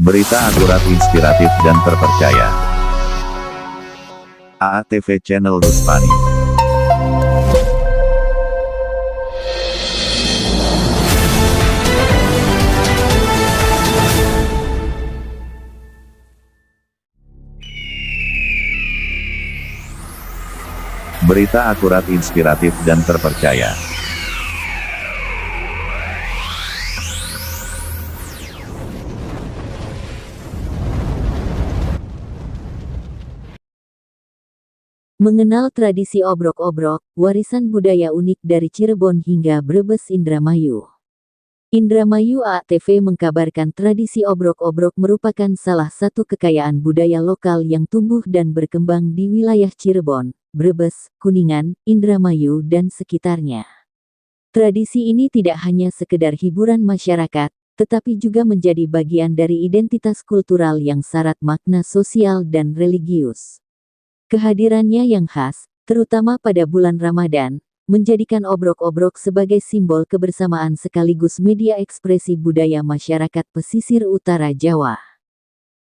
Berita akurat, inspiratif, dan terpercaya. AATV Channel Rusmani. Berita akurat, inspiratif, dan terpercaya. Mengenal tradisi obrok-obrok, warisan budaya unik dari Cirebon hingga Brebes. Indramayu AATV mengkabarkan tradisi obrok-obrok merupakan salah satu kekayaan budaya lokal yang tumbuh dan berkembang di wilayah Cirebon, Brebes, Kuningan, Indramayu dan sekitarnya. Tradisi ini tidak hanya sekedar hiburan masyarakat, tetapi juga menjadi bagian dari identitas kultural yang syarat makna sosial dan religius. Kehadirannya yang khas, terutama pada bulan Ramadan, menjadikan obrok-obrok sebagai simbol kebersamaan sekaligus media ekspresi budaya masyarakat pesisir utara Jawa.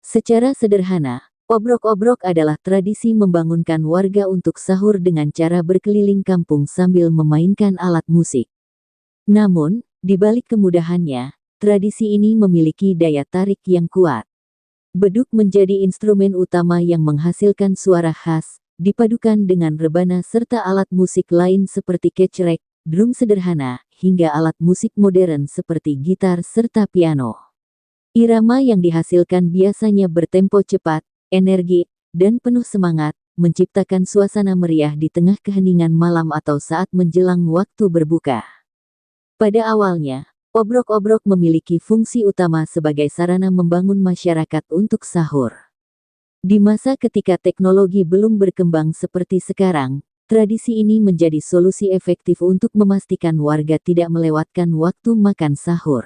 Secara sederhana, obrok-obrok adalah tradisi membangunkan warga untuk sahur dengan cara berkeliling kampung sambil memainkan alat musik. Namun, di balik kemudahannya, tradisi ini memiliki daya tarik yang kuat. Beduk menjadi instrumen utama yang menghasilkan suara khas, dipadukan dengan rebana serta alat musik lain seperti kecrek, drum sederhana, hingga alat musik modern seperti gitar serta piano. Irama yang dihasilkan biasanya bertempo cepat, energi, dan penuh semangat, menciptakan suasana meriah di tengah keheningan malam atau saat menjelang waktu berbuka. Pada awalnya, obrok-obrok memiliki fungsi utama sebagai sarana membangun masyarakat untuk sahur. Di masa ketika teknologi belum berkembang seperti sekarang, tradisi ini menjadi solusi efektif untuk memastikan warga tidak melewatkan waktu makan sahur.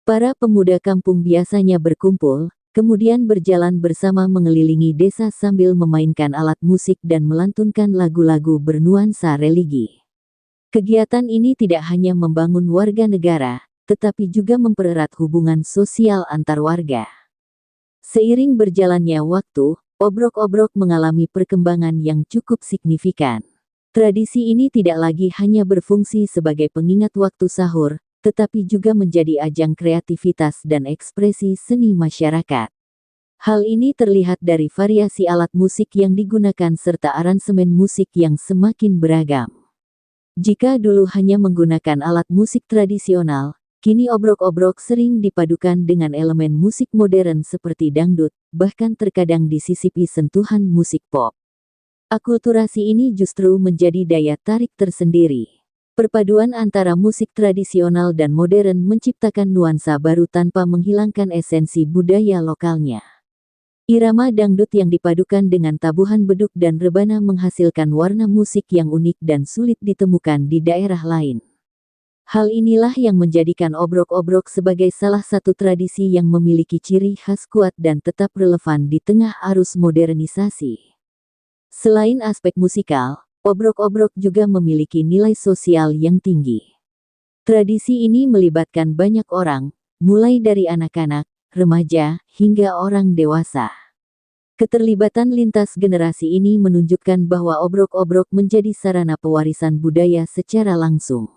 Para pemuda kampung biasanya berkumpul, kemudian berjalan bersama mengelilingi desa sambil memainkan alat musik dan melantunkan lagu-lagu bernuansa religi. Kegiatan ini tidak hanya membangun warga negara, tetapi juga mempererat hubungan sosial antar warga. Seiring berjalannya waktu, obrok-obrok mengalami perkembangan yang cukup signifikan. Tradisi ini tidak lagi hanya berfungsi sebagai pengingat waktu sahur, tetapi juga menjadi ajang kreativitas dan ekspresi seni masyarakat. Hal ini terlihat dari variasi alat musik yang digunakan serta aransemen musik yang semakin beragam. Jika dulu hanya menggunakan alat musik tradisional, kini obrok-obrok sering dipadukan dengan elemen musik modern seperti dangdut, bahkan terkadang disisipi sentuhan musik pop. Akulturasi ini justru menjadi daya tarik tersendiri. Perpaduan antara musik tradisional dan modern menciptakan nuansa baru tanpa menghilangkan esensi budaya lokalnya. Irama dangdut yang dipadukan dengan tabuhan beduk dan rebana menghasilkan warna musik yang unik dan sulit ditemukan di daerah lain. Hal inilah yang menjadikan obrok-obrok sebagai salah satu tradisi yang memiliki ciri khas kuat dan tetap relevan di tengah arus modernisasi. Selain aspek musikal, obrok-obrok juga memiliki nilai sosial yang tinggi. Tradisi ini melibatkan banyak orang, mulai dari anak-anak, remaja, hingga orang dewasa. Keterlibatan lintas generasi ini menunjukkan bahwa obrok-obrok menjadi sarana pewarisan budaya secara langsung.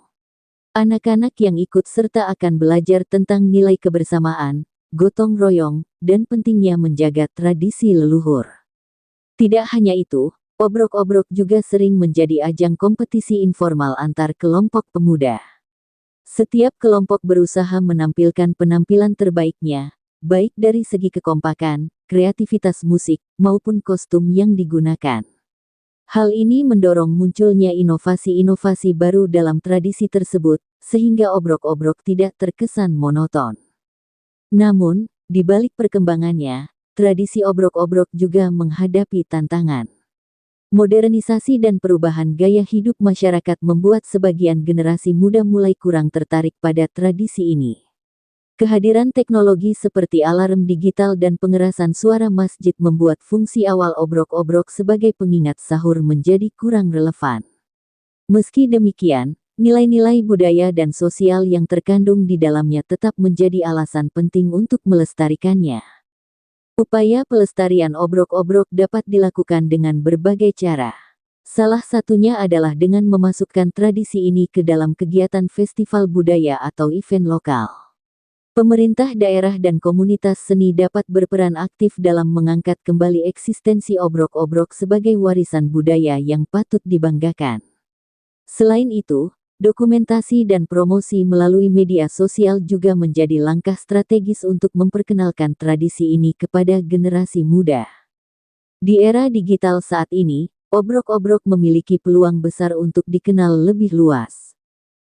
Anak-anak yang ikut serta akan belajar tentang nilai kebersamaan, gotong royong, dan pentingnya menjaga tradisi leluhur. Tidak hanya itu, obrok-obrok juga sering menjadi ajang kompetisi informal antar kelompok pemuda. Setiap kelompok berusaha menampilkan penampilan terbaiknya, baik dari segi kekompakan, kreativitas musik, maupun kostum yang digunakan. Hal ini mendorong munculnya inovasi-inovasi baru dalam tradisi tersebut, sehingga obrok-obrok tidak terkesan monoton. Namun, di balik perkembangannya, tradisi obrok-obrok juga menghadapi tantangan. Modernisasi dan perubahan gaya hidup masyarakat membuat sebagian generasi muda mulai kurang tertarik pada tradisi ini. Kehadiran teknologi seperti alarm digital dan pengerasan suara masjid membuat fungsi awal obrok-obrok sebagai pengingat sahur menjadi kurang relevan. Meski demikian, nilai-nilai budaya dan sosial yang terkandung di dalamnya tetap menjadi alasan penting untuk melestarikannya. Upaya pelestarian obrok-obrok dapat dilakukan dengan berbagai cara. Salah satunya adalah dengan memasukkan tradisi ini ke dalam kegiatan festival budaya atau event lokal. Pemerintah daerah dan komunitas seni dapat berperan aktif dalam mengangkat kembali eksistensi obrok-obrok sebagai warisan budaya yang patut dibanggakan. Selain itu, dokumentasi dan promosi melalui media sosial juga menjadi langkah strategis untuk memperkenalkan tradisi ini kepada generasi muda. Di era digital saat ini, obrok-obrok memiliki peluang besar untuk dikenal lebih luas.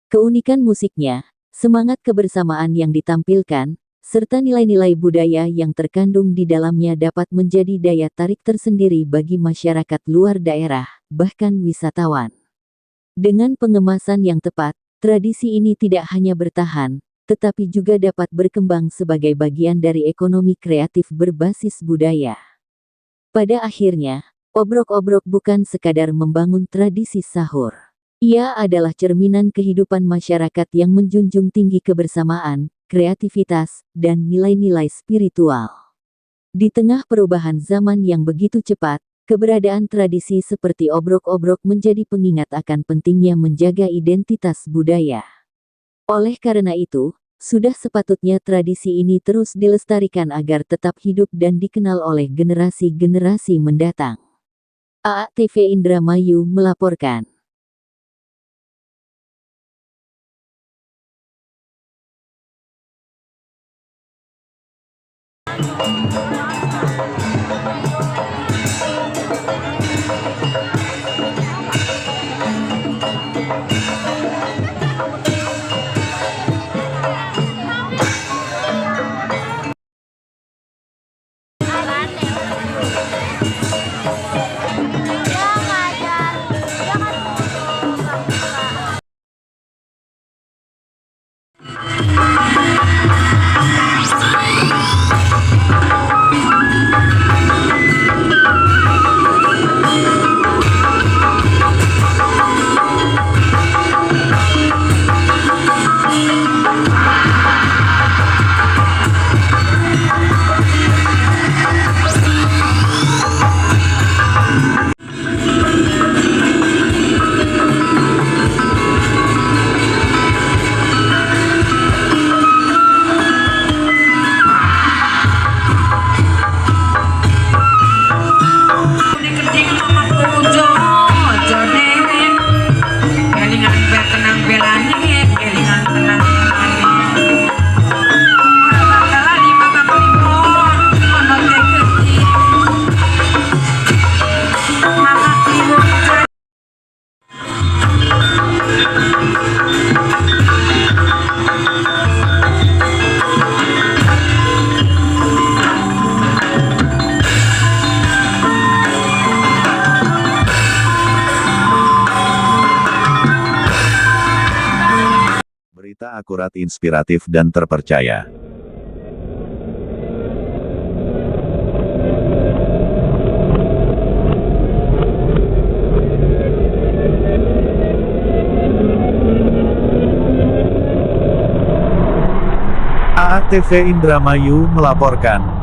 Keunikan musiknya, semangat kebersamaan yang ditampilkan, serta nilai-nilai budaya yang terkandung di dalamnya dapat menjadi daya tarik tersendiri bagi masyarakat luar daerah, bahkan wisatawan. Dengan pengemasan yang tepat, tradisi ini tidak hanya bertahan, tetapi juga dapat berkembang sebagai bagian dari ekonomi kreatif berbasis budaya. Pada akhirnya, obrok-obrok bukan sekadar membangun tradisi sahur. Ia adalah cerminan kehidupan masyarakat yang menjunjung tinggi kebersamaan, kreativitas, dan nilai-nilai spiritual. Di tengah perubahan zaman yang begitu cepat, keberadaan tradisi seperti obrok-obrok menjadi pengingat akan pentingnya menjaga identitas budaya. Oleh karena itu, sudah sepatutnya tradisi ini terus dilestarikan agar tetap hidup dan dikenal oleh generasi-generasi mendatang. AATV Indramayu melaporkan. Berita akurat, inspiratif, dan terpercaya. AATV Indramayu melaporkan.